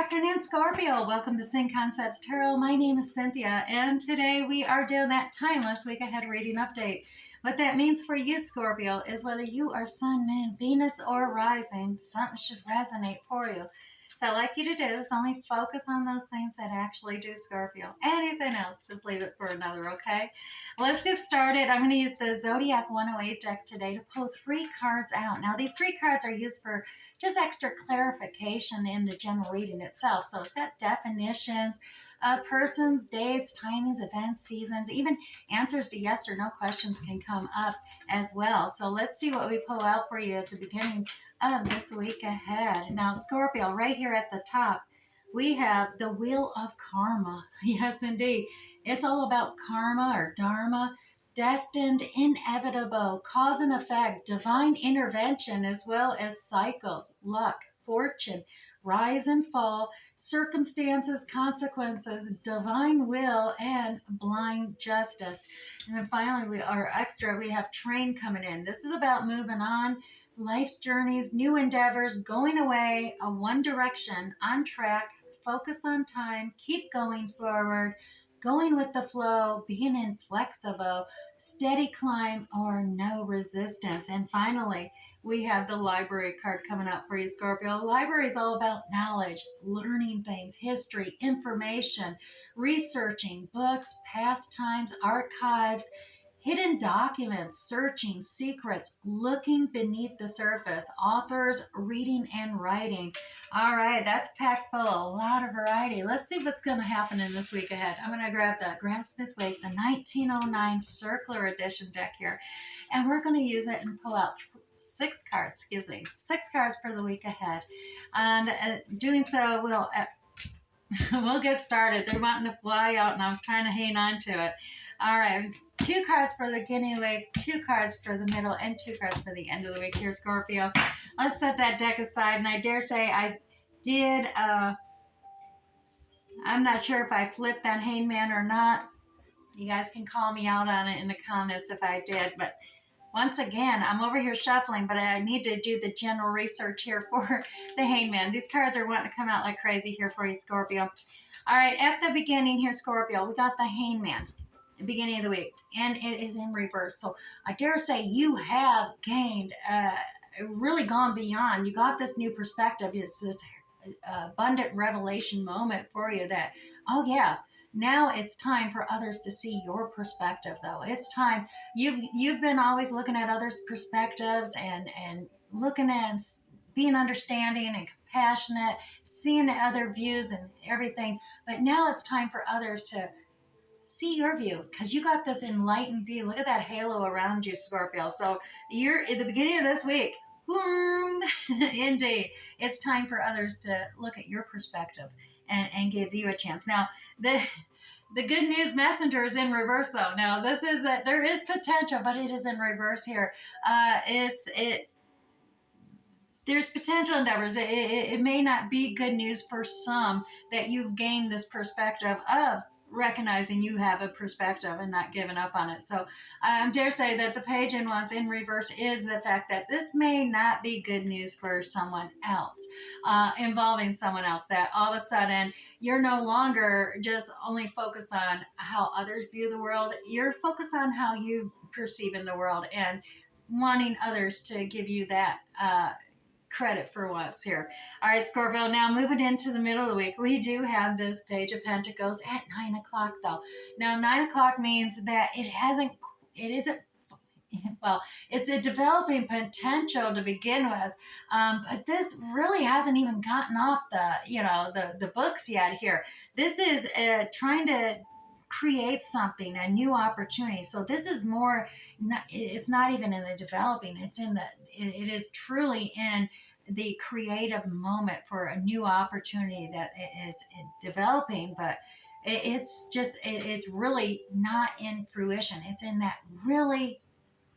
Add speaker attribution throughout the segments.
Speaker 1: afternoon, Scorpio. Welcome to Sing Concepts Tarot. My name is Cynthia, and today we are doing that timeless week ahead reading update. What that means for you, Scorpio, is whether you are Sun, Moon, Venus, or Rising, something should resonate for you. So I'd like you to do is only focus on those things that actually do, Scorpio. Anything else, just leave it for another, okay? Let's get started. I'm going to use the Zodiac 108 deck today to pull 3 cards out. Now, these 3 cards are used for just extra clarification in the general reading itself. So it's got definitions, persons, dates, timings, events, seasons, even answers to yes or no questions can come up as well. So let's see what we pull out for you at the beginning of this week ahead. Now, Scorpio, right here at the top, we have the Wheel of Karma. Yes, indeed. It's all about karma or dharma, destined, inevitable, cause and effect, divine intervention, as well as cycles, luck, fortune, rise and fall, circumstances, consequences, divine will, and blind justice. And then finally, we have train coming in. This is about moving on, life's journeys, new endeavors, going away, a one direction, on track, focus on time, keep going forward, going with the flow, being inflexible, steady climb, or no resistance. And finally, we have the library card coming up for you, Scorpio. Library is all about knowledge, learning things, history, information, researching books, pastimes, archives, hidden documents, searching secrets, looking beneath the surface, authors, reading and writing. All right, that's packed full, a lot of variety. Let's see what's going to happen in this week ahead. I'm going to grab the Graham Smith Wake, the 1909 Circular Edition deck here, and we're going to use it and pull out 6 cards, 6 cards for the week ahead. And doing so, we'll get started. They're wanting to fly out, and I was trying to hang on to it. All right, 2 cards for the beginning of the week, 2 cards for the middle, and 2 cards for the end of the week here, Scorpio. Let's set that deck aside, and I dare say I did, I'm not sure if I flipped that hangman or not. You guys can call me out on it in the comments if I did, but once again, I'm over here shuffling, but I need to do the general research here for the hangman. These cards are wanting to come out like crazy here for you, Scorpio. All right, at the beginning here, Scorpio, we got the hangman, the beginning of the week, and it is in reverse. So I dare say you have gained, really gone beyond. You got this new perspective. It's this abundant revelation moment for you that, oh yeah, now it's time for others to see your perspective, though. It's time. You've been always looking at others' perspectives and looking at being understanding and compassionate, seeing other views and everything. But now it's time for others to see your view, because you got this enlightened view. Look at that halo around you, Scorpio. So you're at the beginning of this week. Boom! Indeed, it's time for others to look at your perspective and give you a chance. Now, the good news messenger is in reverse, though. Now, this is that there is potential, but it is in reverse here. There's potential endeavors. It may not be good news for some that you've gained this perspective of recognizing you have a perspective and not giving up on it. So I dare say that the page in once in reverse is the fact that this may not be good news for someone else, involving someone else, that all of a sudden you're no longer just only focused on how others view the world. You're focused on how you perceive in the world and wanting others to give you that credit for once here. All right, Scorpio, now moving into the middle of the week, we do have this Page of Pentacles at 9 o'clock, though. Now, 9 o'clock means that it's a developing potential to begin with, but this really hasn't even gotten off the books yet here. This is trying to create something, a new opportunity. So this is more, it's not even in the developing, it is truly in the creative moment for a new opportunity that is developing, but it's really not in fruition. It's in that really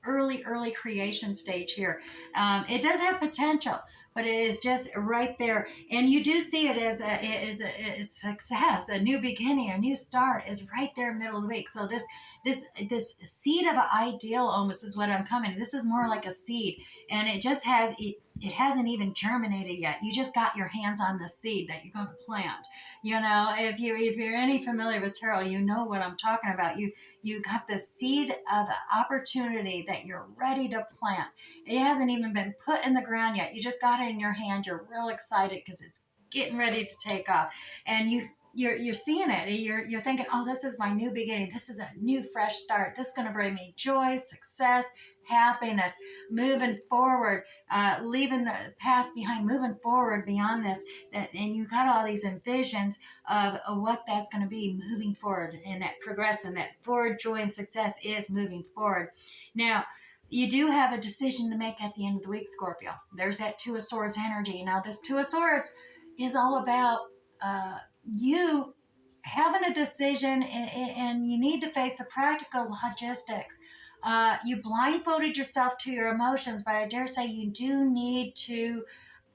Speaker 1: early creation stage here. It does have potential, but it is just right there, and you do see it as a success, a new beginning, a new start is right there middle of the week. So this seed of an ideal almost is what I'm coming. This is more like a seed, and it just has it hasn't even germinated yet. You just got your hands on the seed that you're going to plant. You know, if you're any familiar with tarot, you know what I'm talking about. You got the seed of opportunity that you're ready to plant. It hasn't even been put in the ground yet. You just got it in your hand. You're real excited because it's getting ready to take off, and you're seeing it. You're thinking, oh, this is my new beginning. This is a new fresh start. This is going to bring me joy, success, happiness, moving forward, leaving the past behind, moving forward beyond this. And you got all these envisions of what that's going to be moving forward, and that progress and that forward joy and success is moving forward. Now, you do have a decision to make at the end of the week, Scorpio. There's that Two of Swords energy. Now, this Two of Swords is all about you having a decision, and you need to face the practical logistics. You blindfolded yourself to your emotions, but I dare say you do need to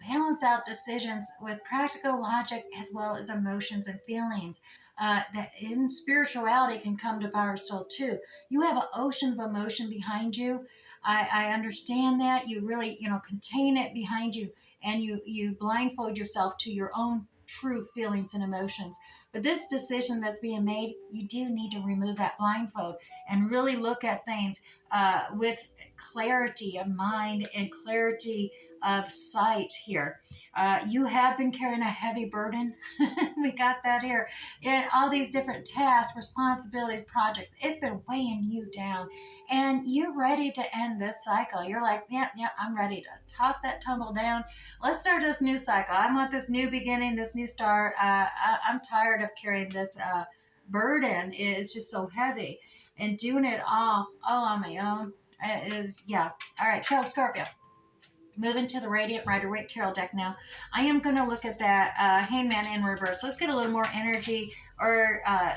Speaker 1: balance out decisions with practical logic as well as emotions and feelings. That in spirituality can come to power soul too. You have an ocean of emotion behind you. I understand that. You really, contain it behind you, and you blindfold yourself to your own true feelings and emotions. But this decision that's being made, you do need to remove that blindfold and really look at things with clarity of mind and clarity of sight here. You have been carrying a heavy burden. We got that here. Yeah, all these different tasks, responsibilities, projects. It's been weighing you down, and you're ready to end this cycle. You're like, yeah, I'm ready to toss that tumble down. Let's start this new cycle. I want this new beginning, this new start. I'm tired of carrying this burden. It's just so heavy, and doing it all on my own. Is yeah. All right. So Scorpio, moving to the Radiant Rider-Waite Tarot deck now. I am going to look at that Hangman in reverse. Let's get a little more energy, or a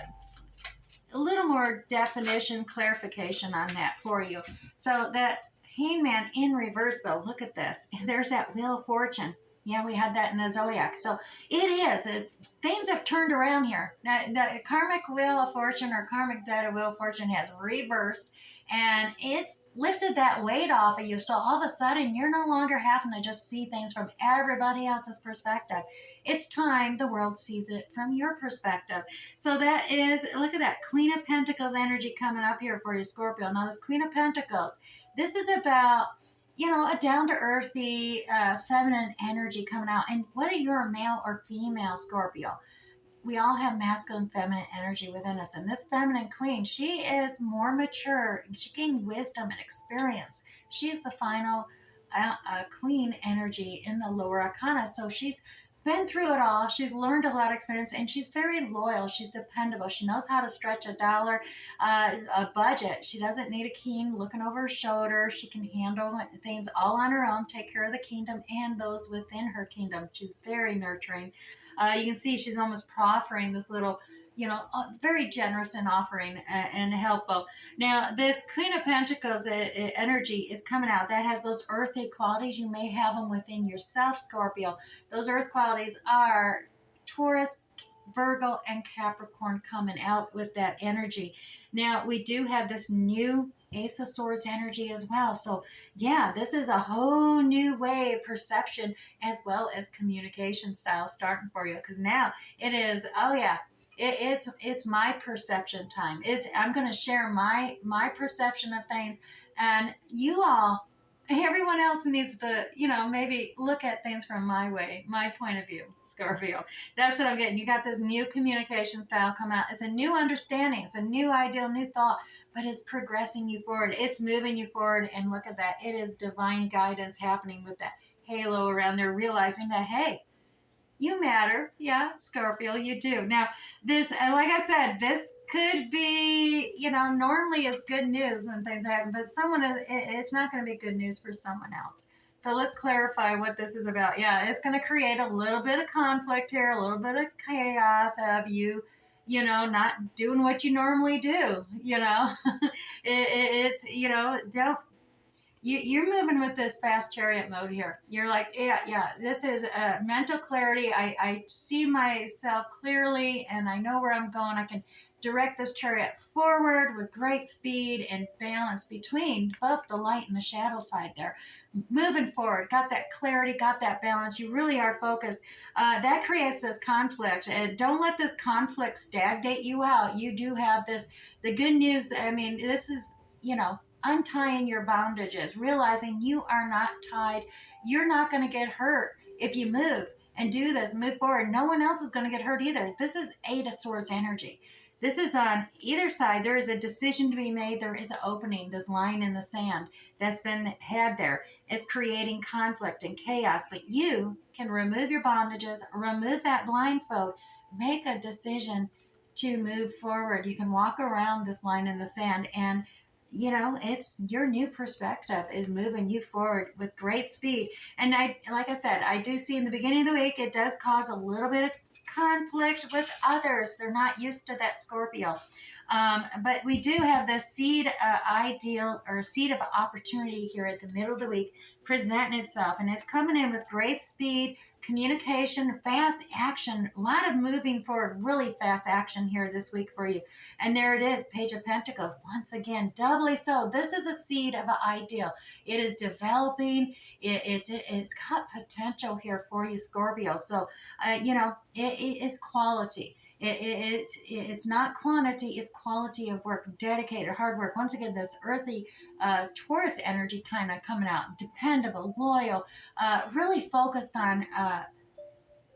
Speaker 1: little more definition, clarification on that for you. So that Hangman in reverse, though, look at this. There's that Wheel of Fortune. Yeah, we had that in the zodiac. So it is. Things have turned around here. Now, the karmic Wheel of Fortune, or karmic debt of Wheel of Fortune, has reversed, and it's lifted that weight off of you. So all of a sudden, you're no longer having to just see things from everybody else's perspective. It's time the world sees it from your perspective. So that is, look at that Queen of Pentacles energy coming up here for you, Scorpio. Now, this Queen of Pentacles, this is about a down to earthy, feminine energy coming out. And whether you're a male or female Scorpio, we all have masculine, feminine energy within us. And this feminine queen, she is more mature. She gained wisdom and experience. She is the final queen energy in the lower arcana. So she's been through it all. She's learned a lot of experience, and she's very loyal. She's dependable. She knows how to stretch a dollar, a budget. She doesn't need a king looking over her shoulder. She can handle things all on her own, take care of the kingdom and those within her kingdom. She's very nurturing. You can see she's almost proffering this little, very generous in offering and helpful. Now, this Queen of Pentacles energy is coming out. That has those earthy qualities. You may have them within yourself, Scorpio. Those earth qualities are Taurus, Virgo, and Capricorn coming out with that energy. Now, we do have this new Ace of Swords energy as well. So, yeah, this is a whole new way of perception as well as communication style starting for you. Because now it is, oh yeah, it's my perception time. I'm going to share my perception of things, and you all, everyone else needs to, maybe look at things from my point of view, Scorpio. That's what I'm getting. You got this new communication style come out. It's a new understanding. It's a new ideal, new thought, but it's progressing you forward. It's moving you forward. And look at that. It is divine guidance happening with that halo around there, realizing that, hey, you matter. Yeah, Scorpio, you do. Now, this, like I said, this could be, normally it's good news when things happen, but it's not going to be good news for someone else. So let's clarify what this is about. Yeah, it's going to create a little bit of conflict here, a little bit of chaos of you, not doing what you normally do, it's, don't You're moving with this fast chariot mode here. You're like, yeah, this is mental clarity. I see myself clearly and I know where I'm going. I can direct this chariot forward with great speed and balance between both the light and the shadow side there. Moving forward, got that clarity, got that balance. You really are focused. That creates this conflict. And don't let this conflict stagnate you out. You do have this. The good news, I mean, this is, untying your bondages, realizing you are not tied. You're not going to get hurt if you move and do this, move forward. No one else is going to get hurt either. This is Eight of Swords energy. This is on either side. There is a decision to be made. There is an opening, this line in the sand that's been had there. It's creating conflict and chaos, but you can remove your bondages, remove that blindfold, make a decision to move forward. You can walk around this line in the sand and it's your new perspective is moving you forward with great speed. And like I said, I do see in the beginning of the week, it does cause a little bit of conflict with others. They're not used to that Scorpio. But we do have the seed ideal or seed of opportunity here at the middle of the week presenting itself. And it's coming in with great speed, communication, fast action, a lot of moving forward, really fast action here this week for you. And there it is, Page of Pentacles. Once again, doubly so. This is a seed of an ideal. It is developing. It's got potential here for you, Scorpio. So, it's quality. It's not quantity, it's quality of work, dedicated, hard work. Once again, this earthy Taurus energy kind of coming out, dependable, loyal, really focused on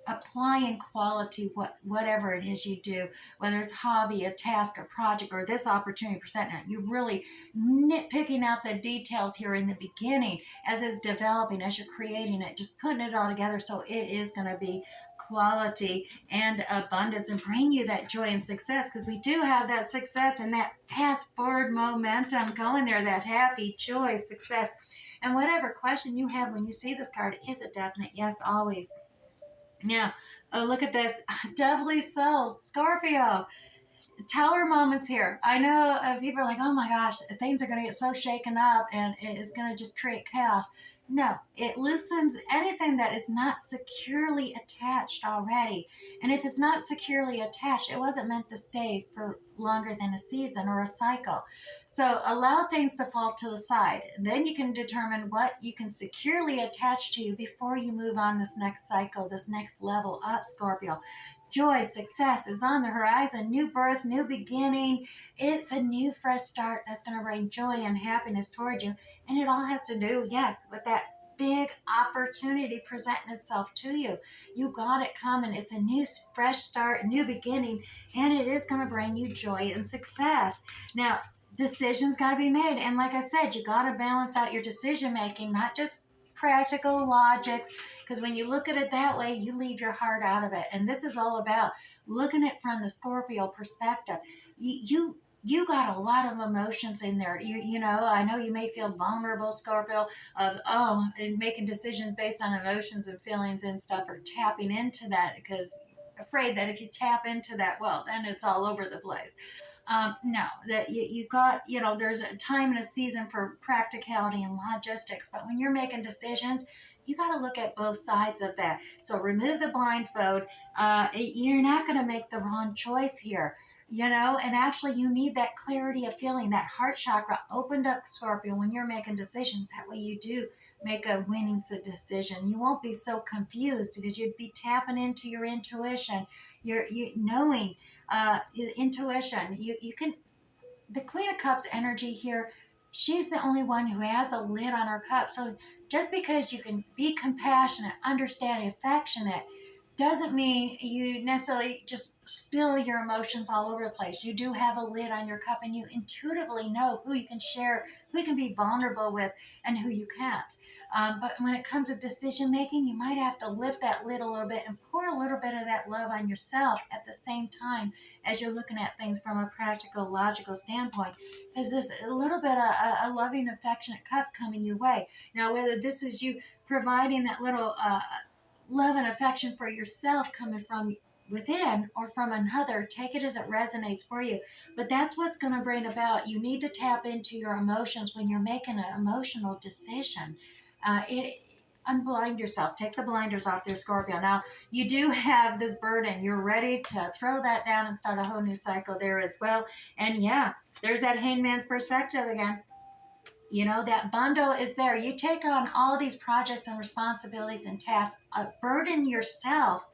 Speaker 1: applying quality, whatever it is you do, whether it's hobby, a task, a project, or this opportunity presenting it. You're really nitpicking out the details here in the beginning as it's developing, as you're creating it, just putting it all together so it is going to be quality and abundance and bring you that joy and success, because we do have that success and that fast forward momentum going there, that happy joy success. And whatever question you have when you see this card is a definite yes always. Now, look at this. Doubly so, Scorpio. Tower moments here. I know people are like, oh my gosh, things are going to get so shaken up and it's going to just create chaos. No, it loosens anything that is not securely attached already. And if it's not securely attached, it wasn't meant to stay for longer than a season or a cycle. So allow things to fall to the side. Then you can determine what you can securely attach to you before you move on this next cycle, this next level up, Scorpio. Joy, success is on the horizon. New birth, new beginning. It's a new fresh start that's going to bring joy and happiness towards you. And it all has to do, yes, with that big opportunity presenting itself to you. You got it coming. It's a new fresh start, new beginning, and it is going to bring you joy and success. Now, decisions got to be made. And like I said, you got to balance out your decision making, not just practical logics, because when you look at it that way, you leave your heart out of it. And this is all about looking at it from the Scorpio perspective. You got a lot of emotions in there. I know you may feel vulnerable, Scorpio, of and making decisions based on emotions and feelings and stuff, or tapping into that because afraid that if you tap into that, well, then it's all over the place. No, that you got, there's a time and a season for practicality and logistics, but when you're making decisions, you got to look at both sides of that. So remove the blindfold. You're not going to make the wrong choice here, and actually you need that clarity of feeling, that heart chakra opened up, Scorpio, when you're making decisions. That way you do make a winning decision. You won't be so confused because you'd be tapping into your intuition, you knowing intuition. You can, the Queen of Cups energy here, she's the only one who has a lid on her cup. So just because you can be compassionate, understanding, affectionate, doesn't mean you necessarily just spill your emotions all over the place. You do have a lid on your cup and you intuitively know who you can share, who you can be vulnerable with, and who you can't. But when it comes to decision making, you might have to lift that lid a little bit and pour a little bit of that love on yourself at the same time as you're looking at things from a practical, logical standpoint. Because there's a little bit of a loving, affectionate cup coming your way. Now, whether this is you providing that little love and affection for yourself coming from within or from another. Take it as it resonates for you. But that's what's going to bring about. You need to tap into your emotions when you're making an emotional decision. It Unblind yourself. Take the blinders off there, Scorpio. Now, you do have this burden. You're ready to throw that down and start a whole new cycle there as well. And yeah, there's that hangman's perspective again. You know, that bundle is there. You take on all these projects and responsibilities and tasks, burden yourself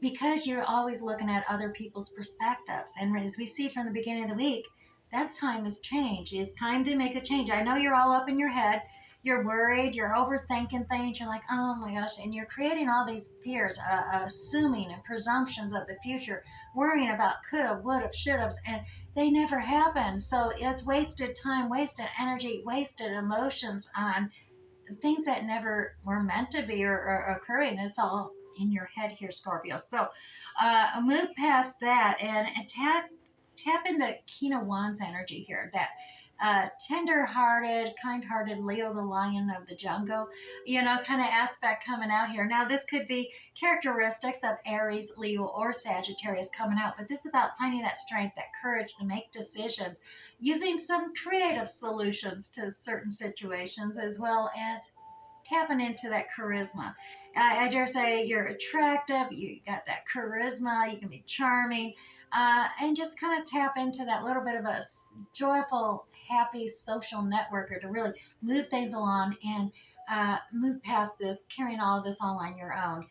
Speaker 1: because you're always looking at other people's perspectives. And as we see from the beginning of the week, that time has changed. It's time to make a change. I know you're all up in your head. You're worried. You're overthinking things. You're like, oh my gosh. And you're creating all these fears, assuming and presumptions of the future, worrying about coulda, woulda, shoulda, and they never happen. So it's wasted time, wasted energy, wasted emotions on things that never were meant to be or occurring. It's all in your head here, Scorpio. So move past that and tap into Kina Wan's energy here. That tender-hearted, kind-hearted Leo, the lion of the jungle, you know, kind of aspect coming out here. Now, this could be characteristics of Aries, Leo, or Sagittarius coming out, but this is about finding that strength, that courage to make decisions, using some creative solutions to certain situations, as well as tapping into that charisma. I dare say you're attractive, you got that charisma, you can be charming, and just kind of tap into that little bit of a joyful, happy social networker to really move things along and move past this, carrying all of this all on your own.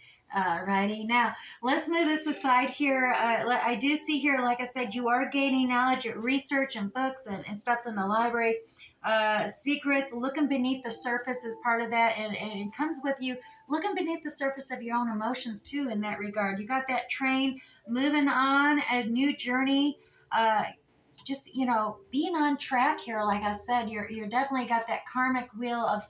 Speaker 1: Righty. Now, let's move this aside here. I do see here, like I said, you are gaining knowledge, research, and books and stuff from the library. Secrets, looking beneath the surface is part of that, and it comes with you looking beneath the surface of your own emotions too in that regard. You got that train moving on a new journey. Just, you know, being on track here. Like I said, you're definitely got that karmic wheel of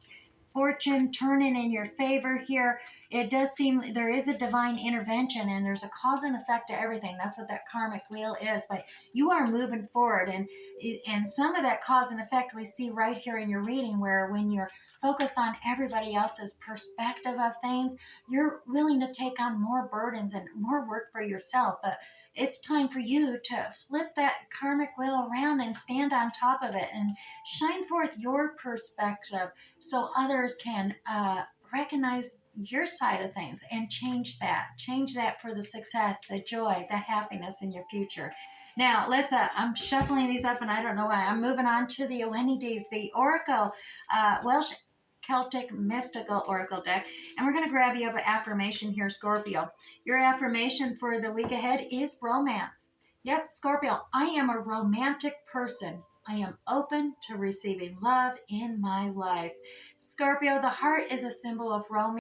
Speaker 1: fortune turning in your favor here. It does seem there is a divine intervention and there's a cause and effect to everything. That's what that karmic wheel is. But you are moving forward, and some of that cause and effect we see right here in your reading, where when you're focused on everybody else's perspective of things, you're willing to take on more burdens and more work for yourself. But it's time for you to flip that karmic wheel around and stand on top of it and shine forth your perspective so others can recognize your side of things and change that for the success, the joy, the happiness in your future. Now let's I'm shuffling these up and I don't know why. I'm moving on to the Oenides, the Oracle, Welsh Celtic mystical oracle deck, and we're going to grab you up an affirmation here, Scorpio. Your affirmation for the week ahead is romance. Yep, Scorpio, I am a romantic person. I am open to receiving love in my life. Scorpio, the heart is a symbol of romance.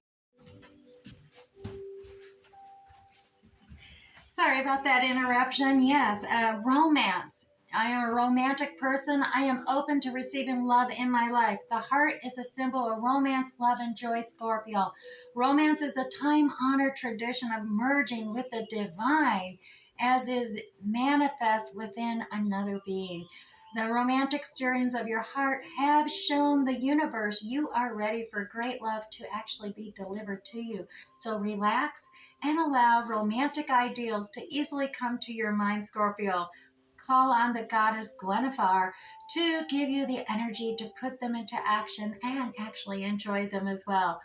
Speaker 1: Sorry about that interruption. Yes, romance. I am a romantic person. I am open to receiving love in my life. The heart is a symbol of romance, love, and joy, Scorpio. Romance is the time honored tradition of merging with the divine as is manifest within another being. The romantic stirrings of your heart have shown the universe you are ready for great love to actually be delivered to you. So relax and allow romantic ideals to easily come to your mind, Scorpio. Call on the goddess Guinevere to give you the energy to put them into action and actually enjoy them as well.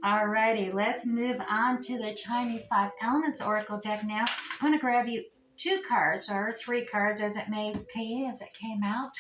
Speaker 1: Alrighty, let's move on to the Chinese Five Elements Oracle deck now. I'm going to grab you two cards or three cards as it came out.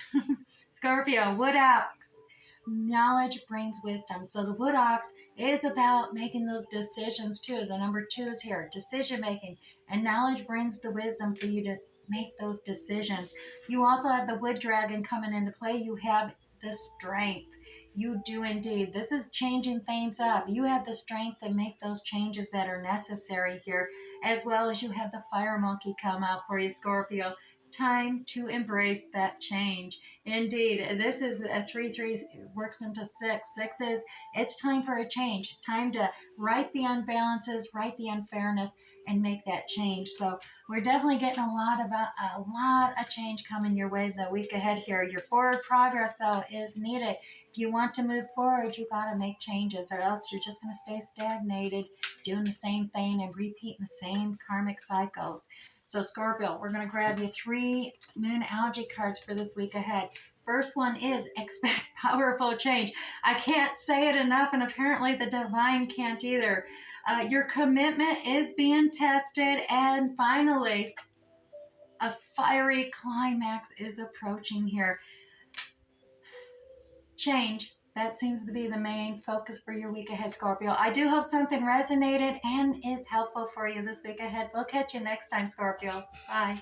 Speaker 1: Scorpio, Wood Ox. Knowledge brings wisdom. So the Wood Ox is about making those decisions too. The number two is here, decision making. And knowledge brings the wisdom for you to make those decisions. You also have the Wood Dragon coming into play. You have the strength. You do indeed. This is changing things up. You have the strength to make those changes that are necessary here, as well as you have the Fire Monkey come out for you, Scorpio. time to embrace that change. Indeed, this is a 3 3 works into 6. 6 is it's time for a change, time to right the unbalances, right the unfairness, and make that change. So we're definitely getting a lot of change coming your way the week ahead here. Your forward progress though is needed. If you want to move forward, you got to make changes, or else you're just going to stay stagnated, doing the same thing and repeating the same karmic cycles. So, Scorpio, we're going to grab you 3 moon algae cards for this week ahead. First one is expect powerful change. I can't say it enough, and apparently the divine can't either. Your commitment is being tested, and finally, a fiery climax is approaching here. Change. That seems to be the main focus for your week ahead, Scorpio. I do hope something resonated and is helpful for you this week ahead. We'll catch you next time, Scorpio. Bye.